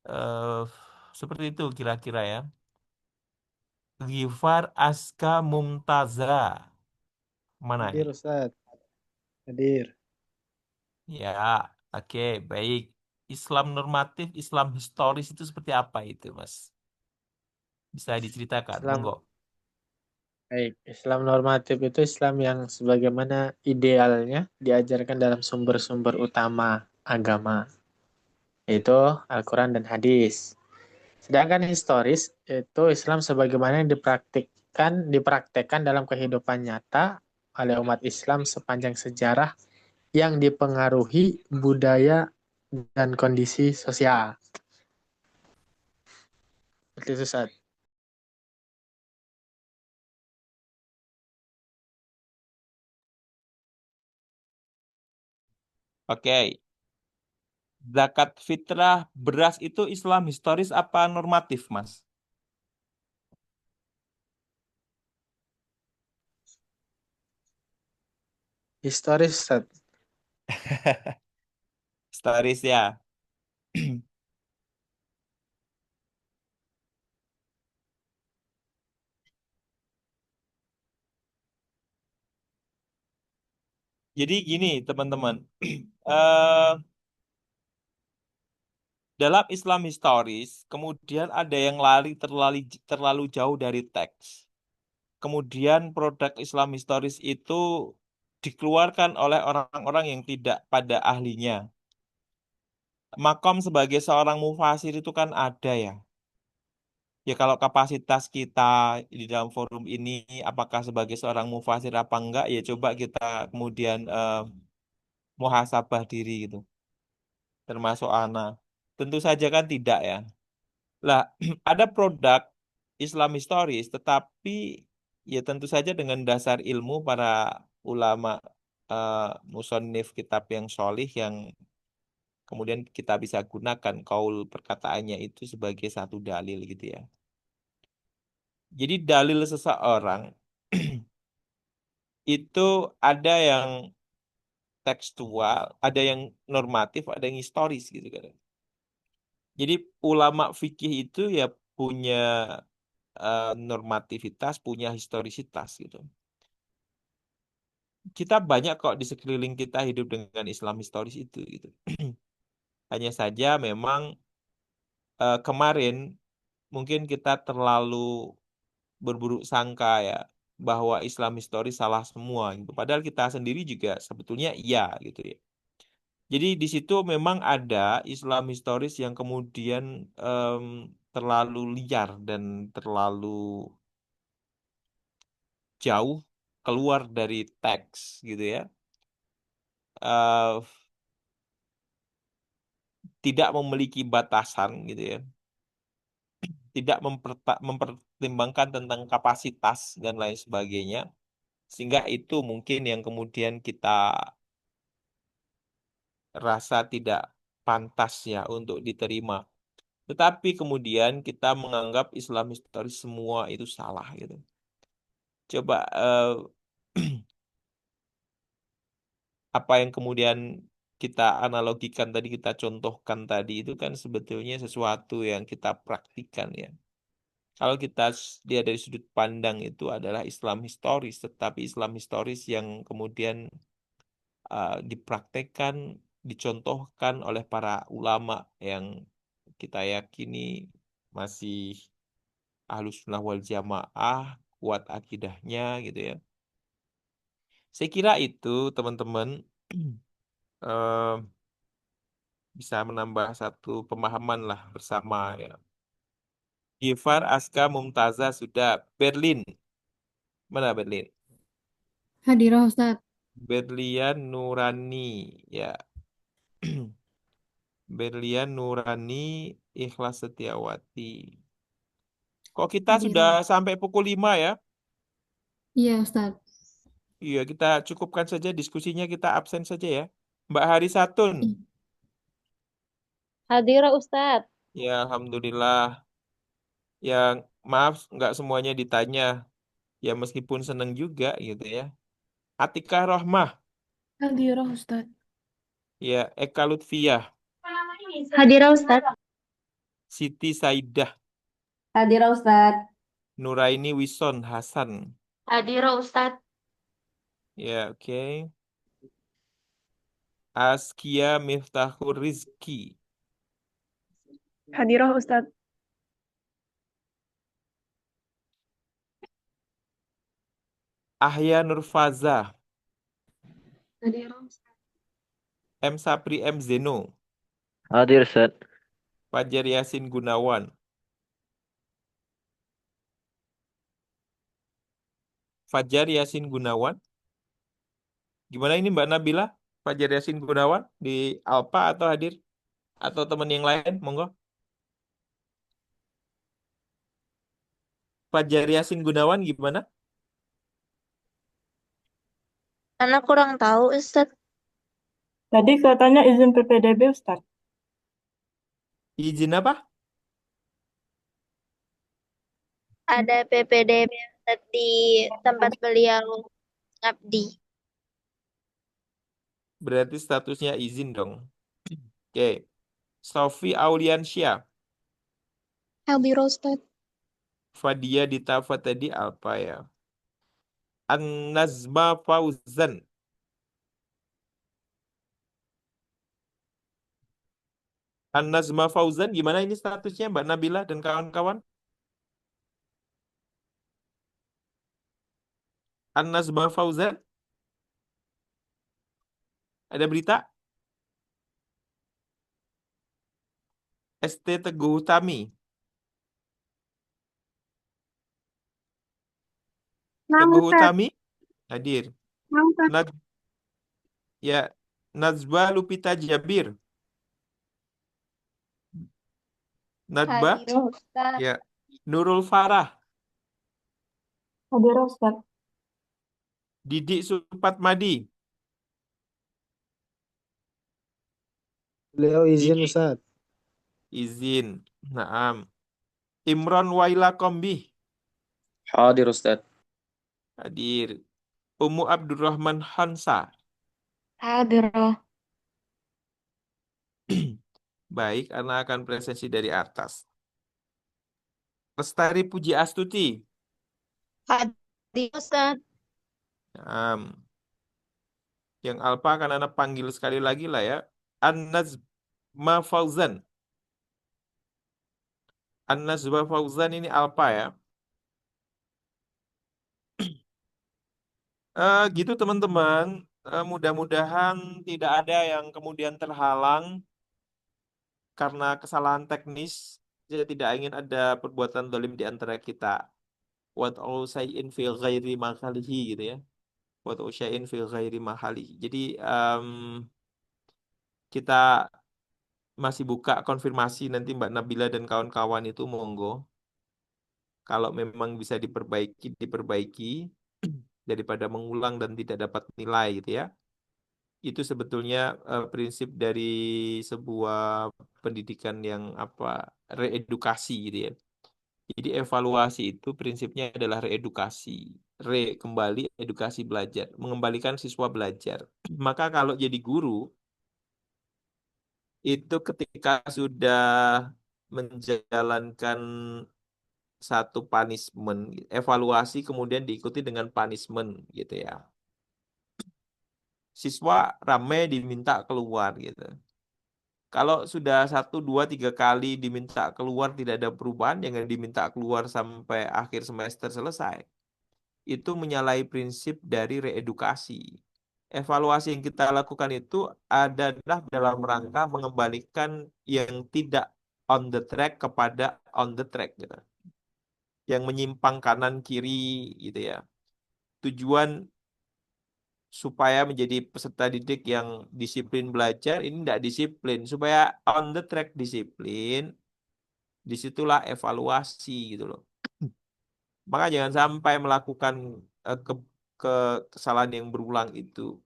eh Seperti itu kira-kira ya. Ghifar Aska Mumtaza. Mana Hadir nih? Ustaz, hadir. Ya, oke, baik. Islam normatif, Islam historis itu seperti apa itu, Mas? Bisa diceritakan, Islam monggo. Baik, Islam normatif itu Islam yang sebagaimana idealnya diajarkan dalam sumber-sumber utama agama, yaitu Al-Quran dan hadis. Sedangkan historis itu Islam sebagaimana yang dipraktekkan dalam kehidupan nyata oleh umat Islam sepanjang sejarah yang dipengaruhi budaya dan kondisi sosial. Seperti itu, Ustaz. Oke. Zakat fitrah beras itu Islam historis apa normatif, Mas? Historis, Ustaz. Historis ya. Jadi gini, teman-teman. Eh, dalam Islam historis, kemudian ada yang lari terlalu jauh dari teks. Kemudian produk Islam historis itu dikeluarkan oleh orang-orang yang tidak pada ahlinya. Makom sebagai seorang mufasir itu kan ada ya. Ya kalau kapasitas kita di dalam forum ini, apakah sebagai seorang mufasir apa enggak, ya coba kita kemudian muhasabah diri gitu. Termasuk Ana. Tentu saja kan tidak ya. Lah, ada produk Islam historis, tetapi ya tentu saja dengan dasar ilmu para ulama eh, musonif kitab yang solih yang kemudian kita bisa gunakan kaul perkataannya itu sebagai satu dalil gitu ya. Jadi dalil seseorang itu ada yang tekstual, ada yang normatif, ada yang historis gitu kan. Jadi ulama fikih itu ya punya normativitas, punya historisitas gitu. Kita banyak kok di sekeliling kita hidup dengan Islam historis itu gitu. Hanya saja memang kemarin mungkin kita terlalu berburuk sangka ya bahwa Islam historis salah semua gitu. Padahal kita sendiri juga sebetulnya iya gitu ya. Jadi di situ memang ada Islam historis yang kemudian em, terlalu liar dan terlalu jauh keluar dari teks gitu ya. Eh, tidak memiliki batasan gitu ya. Tidak mempertimbangkan tentang kapasitas dan lain sebagainya. Sehingga itu mungkin yang kemudian kita rasa tidak pantas ya untuk diterima. Tetapi kemudian kita menganggap Islam historis semua itu salah gitu. Coba apa yang kemudian kita analogikan tadi, kita contohkan tadi itu kan sebetulnya sesuatu yang kita praktikkan ya. Kalau kita lihat dari sudut pandang itu adalah Islam historis, tetapi Islam historis yang kemudian dipraktekkan, dicontohkan oleh para ulama yang kita yakini masih Ahlus Sunnah wal Jamaah, kuat akidahnya gitu ya. Saya kira itu teman-teman eh, bisa menambah satu pemahaman lah bersama ya. Gifar, Aska, Mumtazah sudah. Berlin, mana Berlin? Hadirah Ustadz. Berlian Nurani ya. Berlian Nurani Ikhlas Setiawati. Kok kita sudah Hadirah. sampai pukul 5 ya? Iya Ustadz. Iya, kita cukupkan saja diskusinya, kita absen saja ya. Mbak Harisatun. Hadirah Ustadz. Ya, Alhamdulillah. Yang maaf, nggak semuanya ditanya. Ya, meskipun seneng juga gitu ya. Atika Rohmah. Hadirah Ustadz. Ya, Eka Lutfiyah. Hadirah Ustadz. Siti Saidah. Hadirah Ustadz. Nuraini Wison Hasan. Hadirah Ustadz. Ya, oke. Askia Miftahur Rizki. Hadirah Ustadz. Ahya Nurfaza, Hadir Ustaz. M. Sapri M. Zeno, Hadir Ustaz. Fajar Yasin Gunawan, Fajar Yasin Gunawan. Gimana ini Mbak Nabila? Fajar Yasin Gunawan di Alpa atau hadir? Atau teman yang lain? Monggo. Fajar Yasin Gunawan gimana? Anak kurang tahu, Ustadz. Tadi katanya izin PPDB, Ustaz. Izin apa? Ada PPDB Ustadz di tempat beliau ngabdi. Berarti statusnya izin dong. Oke. Sofi Auliansyah, Hadir Ustaz. Fadia Ditafa tadi apa ya? An-Nazma Fauzan, An-Nazma Fauzan gimana ini statusnya Mbak Nabila dan kawan-kawan? An-Nazma Fauzan, ada berita? ST Teguh Utami, Nah, Teguh Ustaz. Utami hadir. Nah, Ustaz. Nad ya Nazwa Lupita Jabir, Nadba Hadir Ustadz. ya Nurul Farah, Hadir Ustaz. Didik Supatmadi, Beliau izin Didik Ustaz. izin. Naam. Imron Waila Kombi Hadir Ustaz. hadir. Umu Abdurrahman Hansa. Hadir. Baik, Ana akan presensi dari atas. Lestari Puji Astuti. Hadir Ustadz. Naam. Yang Alpa akan Ana panggil sekali lagi lah ya. An-Nazma Fauzan. An-Nazma Fauzan ini Alpa ya. Gitu teman-teman. Mudah-mudahan tidak ada yang kemudian terhalang karena kesalahan teknis. Saya tidak ingin ada perbuatan zalim di antara kita. What all in fil ghairi mahalihi gitu ya. What all in fil ghairi mahalihi. Jadi kita masih buka konfirmasi nanti Mbak Nabila dan kawan-kawan itu monggo. Kalau memang bisa diperbaiki, diperbaiki daripada mengulang dan tidak dapat nilai gitu ya. Itu sebetulnya prinsip dari sebuah pendidikan yang apa reedukasi gitu ya. Jadi evaluasi itu prinsipnya adalah reedukasi, kembali edukasi belajar, mengembalikan siswa belajar. Maka kalau jadi guru itu ketika sudah menjalankan satu punishment, evaluasi kemudian diikuti dengan punishment gitu ya. Siswa rame diminta keluar gitu. Kalau sudah 1, 2, 3 kali diminta keluar tidak ada perubahan, jangan diminta keluar sampai akhir semester selesai. Itu menyalahi prinsip dari reedukasi. Evaluasi yang kita lakukan itu adalah dalam rangka mengembalikan yang tidak on the track kepada on the track gitu. Yang menyimpang kanan kiri gitu ya. Tujuan supaya menjadi peserta didik yang disiplin belajar, ini tidak disiplin. Supaya on the track disiplin, disitulah evaluasi gitu loh. Maka jangan sampai melakukan kesalahan yang berulang itu.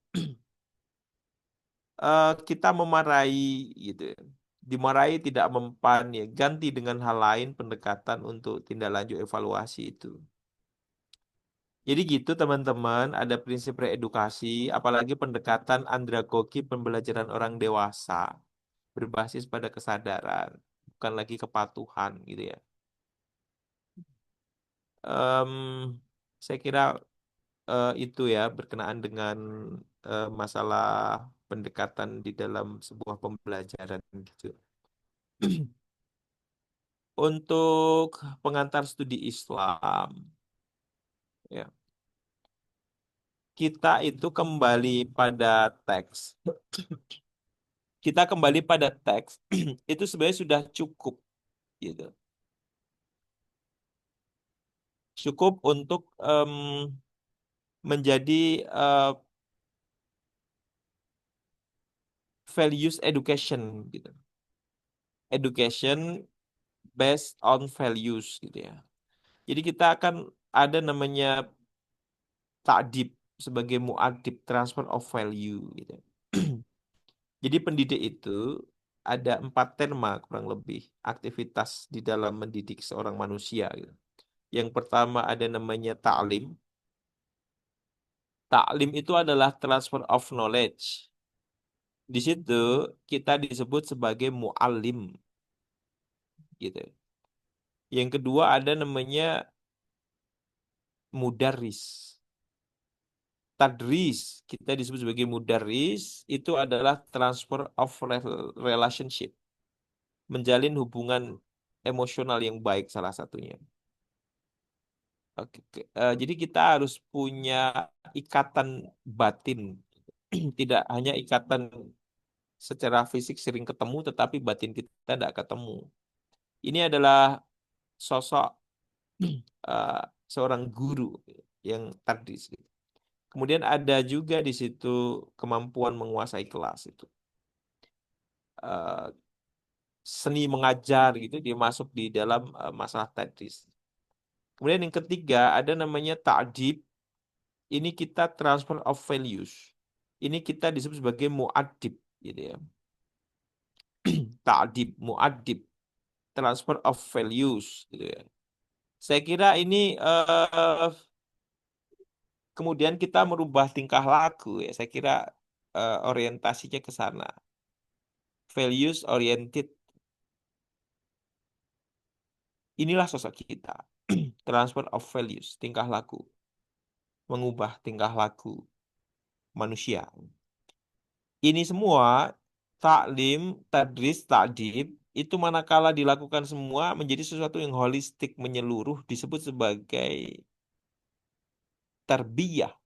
Kita memarahi gitu. Dimarahi tidak mempan ya, ganti dengan hal lain pendekatan untuk tindak lanjut evaluasi itu. Jadi gitu teman-teman, ada prinsip reedukasi, apalagi pendekatan andragogi pembelajaran orang dewasa, berbasis pada kesadaran, bukan lagi kepatuhan gitu ya. Em, saya kira itu ya berkenaan dengan masalah pendekatan di dalam sebuah pembelajaran gitu. Untuk pengantar studi Islam, ya. kita itu kembali pada teks. Kita kembali pada teks itu sebenarnya sudah cukup gitu. Cukup untuk menjadi values education gitu. Education based on values gitu ya. Jadi kita akan ada namanya ta'dib sebagai mu'adib, transfer of value gitu. Jadi pendidik itu ada 4 tema kurang lebih aktivitas di dalam mendidik seorang manusia gitu. Yang pertama ada namanya ta'lim. Ta'lim itu adalah transfer of knowledge. Di situ kita disebut sebagai mu'allim gitu. Yang kedua ada namanya mudarris. Tadris kita disebut sebagai mudarris itu adalah transfer of relationship. Menjalin hubungan emosional yang baik salah satunya. Oke, jadi kita harus punya ikatan batin. Tidak hanya ikatan secara fisik sering ketemu, tetapi batin kita tidak ketemu. Ini adalah sosok eh, seorang guru yang tadris. Kemudian ada juga di situ kemampuan menguasai kelas itu. Eh, Seni mengajar gitu, dia masuk di dalam masalah tadris. Kemudian yang ketiga ada namanya ta'dib. Ini kita transfer of values. Ini kita disebut sebagai mu'adib gitu ya. Ta'dib, mu'adib, transfer of values gitu ya. Saya kira ini kemudian kita merubah tingkah laku ya. Saya kira orientasinya ke sana. Values oriented. Inilah sosok kita. Transfer of values, tingkah laku. Mengubah tingkah laku manusia. Ini semua taklim, tadris, ta'dib itu manakala dilakukan semua menjadi sesuatu yang holistik, menyeluruh, disebut sebagai tarbiyah.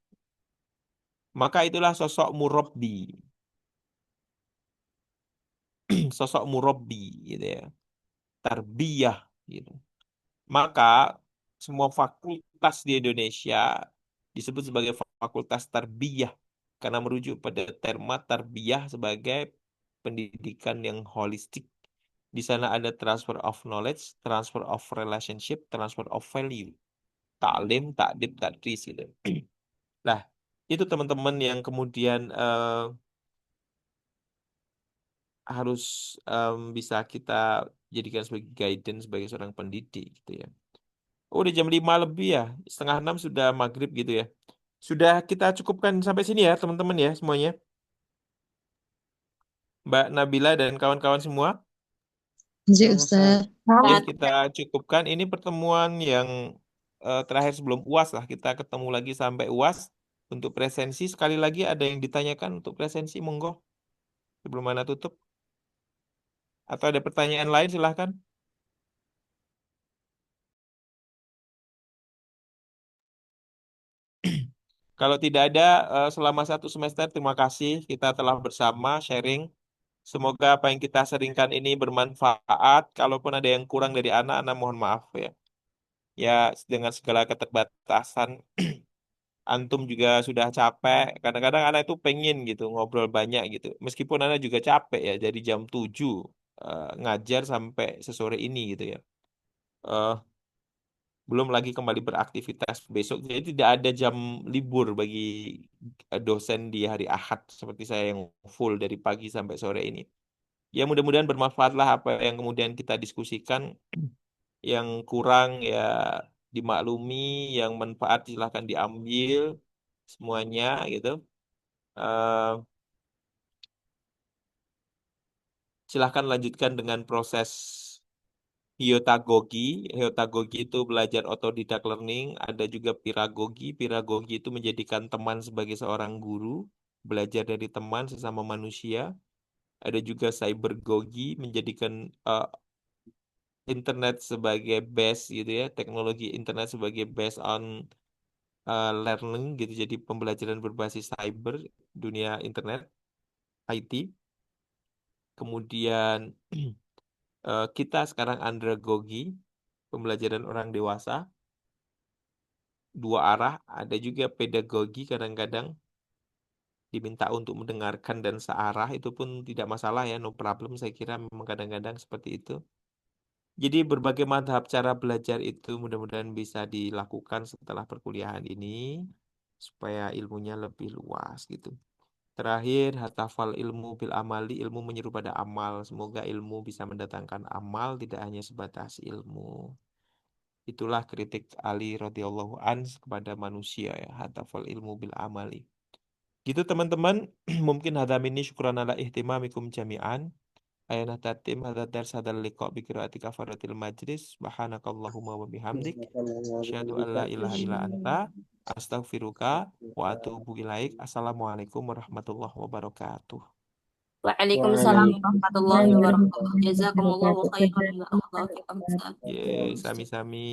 Maka itulah sosok murabbi. Sosok murabbi gitu ya. Tarbiyah gitu. Maka semua fakultas di Indonesia disebut sebagai fakultas tarbiyah karena merujuk pada terma tarbiyah sebagai pendidikan yang holistik. Di sana ada transfer of knowledge, transfer of relationship, transfer of value. Taklim, takdib, tadris gitu. Nah, itu teman-teman yang kemudian harus bisa kita jadikan sebagai guidance sebagai seorang pendidik gitu ya. Oh, udah jam 5 lebih ya. 5:30 sudah maghrib gitu ya. Sudah kita cukupkan sampai sini ya teman-teman ya semuanya. Mbak Nabila dan kawan-kawan semua. Iya, Ya, Ustaz. Ustaz. Ya, Ustaz. kita cukupkan. Ini pertemuan yang terakhir sebelum UAS lah. Kita ketemu lagi sampai UAS. Untuk presensi, sekali lagi ada yang ditanyakan untuk presensi, monggo. Sebelum mana tutup. Atau ada pertanyaan lain, silahkan. Kalau tidak ada, selama 1 semester, terima kasih. Kita telah bersama sharing. Semoga apa yang kita seringkan ini bermanfaat. Kalaupun ada yang kurang dari anak mohon maaf ya. Ya, dengan segala keterbatasan, antum juga sudah capek. Kadang-kadang anak itu pengen gitu, ngobrol banyak gitu. Meskipun anak juga capek ya, dari jam 7 ngajar sampai sesore ini gitu ya. Eh, Belum lagi kembali beraktivitas besok. Jadi tidak ada jam libur bagi dosen di hari Ahad seperti saya yang full dari pagi sampai sore ini. Ya mudah-mudahan bermanfaatlah apa yang kemudian kita diskusikan. Yang kurang ya dimaklumi, yang manfaat silahkan diambil semuanya gitu. Eh, Silahkan lanjutkan dengan proses hiotagogi. Hiotagogi itu belajar otodidak learning. Ada juga piragogi. Piragogi itu menjadikan teman sebagai seorang guru, belajar dari teman sesama manusia. Ada juga cybergogi, menjadikan internet sebagai base gitu ya, teknologi internet sebagai based on learning gitu, jadi pembelajaran berbasis cyber, dunia internet, IT. Kemudian kita sekarang andragogi, pembelajaran orang dewasa, dua arah. Ada juga pedagogi, kadang-kadang diminta untuk mendengarkan dan searah, itu pun tidak masalah ya, no problem. Saya kira memang kadang-kadang seperti itu. Jadi berbagai madhab cara belajar itu mudah-mudahan bisa dilakukan setelah perkuliahan ini supaya ilmunya lebih luas gitu. Terakhir, hatafal ilmu bil amali, ilmu menyeru pada amal. Semoga ilmu bisa mendatangkan amal, tidak hanya sebatas ilmu. Itulah kritik Ali radhiyallahu an kepada manusia ya, hatafal ilmu bil amali. Gitu teman-teman, mungkin hadam ini syukran ala ihtimamikum jami'an. Ayana tatim hadad dars hadal liqa bi qiraati kafaratil majlis. Subhanakallahumma wa bihamdik. Asyhadu an la ilaha illa anta. Astaghfiruka wa atubu ilaik. Assalamualaikum warahmatullahi wabarakatuh. Waalaikumsalam warahmatullahi wabarakatuh. Waalaikumsalam Jazakumullahu warahmatullahi khairan ya wabarakatuh. Allah. Ye, sami-sami.